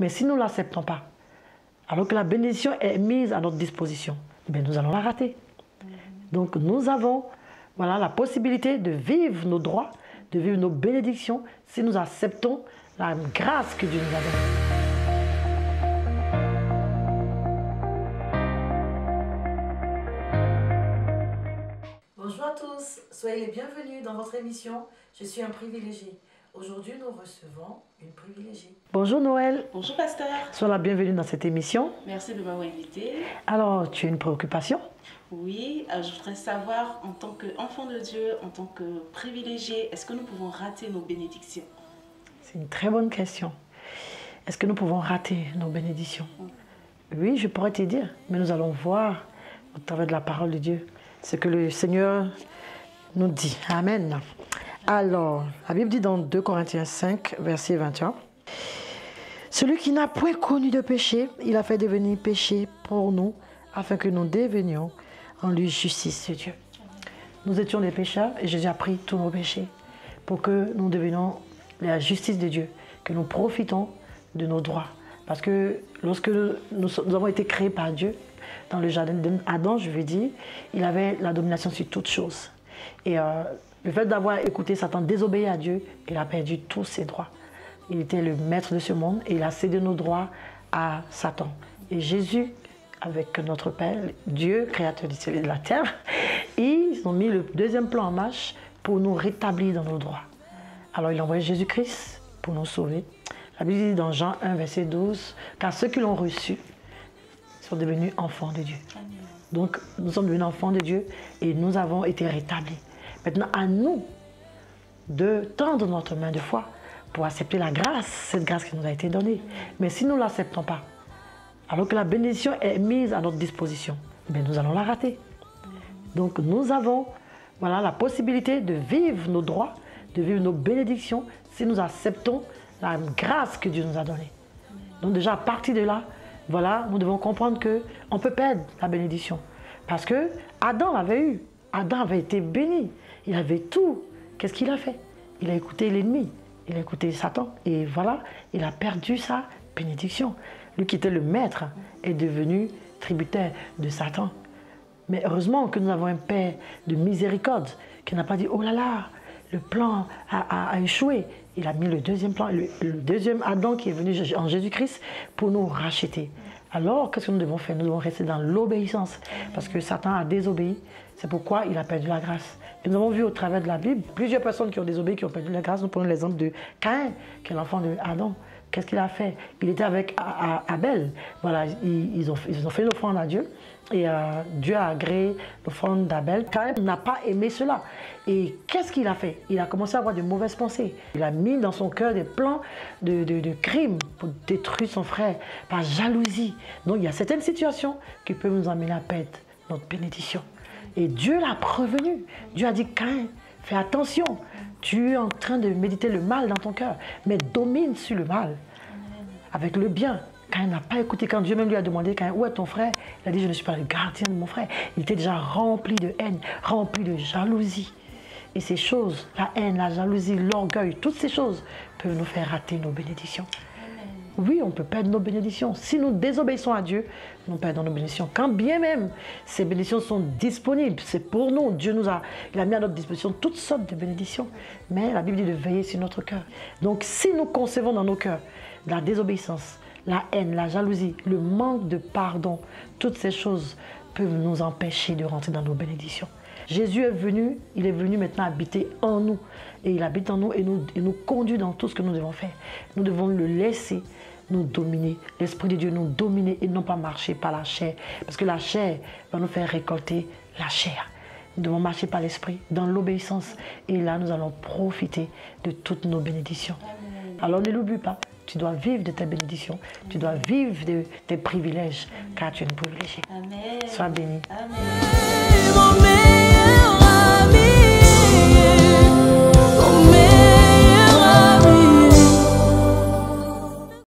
Mais si nous ne l'acceptons pas, alors que la bénédiction est mise à notre disposition, ben nous allons la rater. Donc nous avons la possibilité de vivre nos droits, de vivre nos bénédictions, si nous acceptons la grâce que Dieu nous a donnée. Bonjour à tous, soyez les bienvenus dans votre émission « Je suis un privilégié ». Aujourd'hui, nous recevons une privilégiée. Bonjour Noël. Bonjour pasteur. Sois la bienvenue dans cette émission. Merci de m'avoir invité. Alors, tu as une préoccupation? Oui, je voudrais savoir, en tant qu'enfant de Dieu, en tant que privilégié, est-ce que nous pouvons rater nos bénédictions? C'est une très bonne question. Est-ce que nous pouvons rater nos bénédictions? Oui, je pourrais te dire, mais nous allons voir au travers de la parole de Dieu ce que le Seigneur nous dit. Amen. Alors, la Bible dit dans 2 Corinthiens 5, verset 21, « Celui qui n'a point connu de péché, il a fait devenir péché pour nous, afin que nous devenions en lui justice de Dieu. » Nous étions des pécheurs et Jésus a pris tous nos péchés pour que nous devenions la justice de Dieu, que nous profitons de nos droits. Parce que lorsque nous avons été créés par Dieu, dans le jardin d'Adam, je veux dire, il avait la domination sur toutes choses. Et le fait d'avoir écouté Satan désobéir à Dieu, il a perdu tous ses droits. Il était le maître de ce monde et il a cédé nos droits à Satan. Et Jésus, avec notre Père, Dieu, créateur du ciel et de la terre, ils ont mis le deuxième plan en marche pour nous rétablir dans nos droits. Alors il a envoyé Jésus-Christ pour nous sauver. La Bible dit dans Jean 1, verset 12, « Car ceux qui l'ont reçu sont devenus enfants de Dieu. » Donc nous sommes devenus enfants de Dieu et nous avons été rétablis. Maintenant, à nous de tendre notre main de foi pour accepter la grâce, cette grâce qui nous a été donnée. Mais si nous ne l'acceptons pas, alors que la bénédiction est mise à notre disposition, bien, nous allons la rater. Donc nous avons la possibilité de vivre nos droits, de vivre nos bénédictions, si nous acceptons la grâce que Dieu nous a donnée. Donc déjà, à partir de là, nous devons comprendre qu'on peut perdre la bénédiction. Parce que Adam l'avait eu. Adam avait été béni. Il avait tout. Qu'est-ce qu'il a fait? Il a écouté l'ennemi. Il a écouté Satan. Et voilà, il a perdu sa bénédiction. Lui qui était le maître est devenu tributaire de Satan. Mais heureusement que nous avons un Père de miséricorde qui n'a pas dit « Oh là là, le plan a échoué ». Il a mis le deuxième plan, le deuxième Adam qui est venu en Jésus-Christ pour nous racheter. Alors, qu'est-ce que nous devons faire? Nous devons rester dans l'obéissance parce que Satan a désobéi. C'est pourquoi il a perdu la grâce. Et nous avons vu au travers de la Bible plusieurs personnes qui ont désobéi, qui ont perdu la grâce. Nous prenons l'exemple de Caïn, qui est l'enfant d'Adam. Qu'est-ce qu'il a fait? Il était avec Abel. Voilà, ils ont fait l'offrande à Dieu. Et Dieu a agréé l'offrande d'Abel. Caïn n'a pas aimé cela. Et qu'est-ce qu'il a fait? Il a commencé à avoir de mauvaises pensées. Il a mis dans son cœur des plans de crimes pour détruire son frère par jalousie. Donc il y a certaines situations qui peuvent nous amener à perdre notre bénédiction. Et Dieu l'a prévenu. Dieu a dit, Caïn, fais attention. Tu es en train de méditer le mal dans ton cœur, mais domine sur le mal avec le bien. Caïn n'a pas écouté. Quand Dieu même lui a demandé, Caïn, où est ton frère? Il a dit, je ne suis pas le gardien de mon frère. Il était déjà rempli de haine, rempli de jalousie. Et ces choses, la haine, la jalousie, l'orgueil, toutes ces choses peuvent nous faire rater nos bénédictions. Oui, on peut perdre nos bénédictions. Si nous désobéissons à Dieu, nous perdons nos bénédictions. Quand bien même ces bénédictions sont disponibles, c'est pour nous. Dieu il a mis à notre disposition toutes sortes de bénédictions. Mais la Bible dit de veiller sur notre cœur. Donc si nous concevons dans nos cœurs la désobéissance, la haine, la jalousie, le manque de pardon, toutes ces choses peuvent nous empêcher de rentrer dans nos bénédictions. Jésus est venu, il est venu maintenant habiter en nous. Et il habite en nous et nous conduit dans tout ce que nous devons faire. Nous devons le laisser nous dominer. L'Esprit de Dieu nous dominer et non pas marcher par la chair. Parce que la chair va nous faire récolter la chair. Nous devons marcher par l'Esprit, dans l'obéissance. Et là, nous allons profiter de toutes nos bénédictions. Alors ne l'oublie pas. Tu dois vivre de tes bénédictions. Tu dois vivre de tes privilèges. Car tu es une privilégiée. Amen. Sois béni. Amen.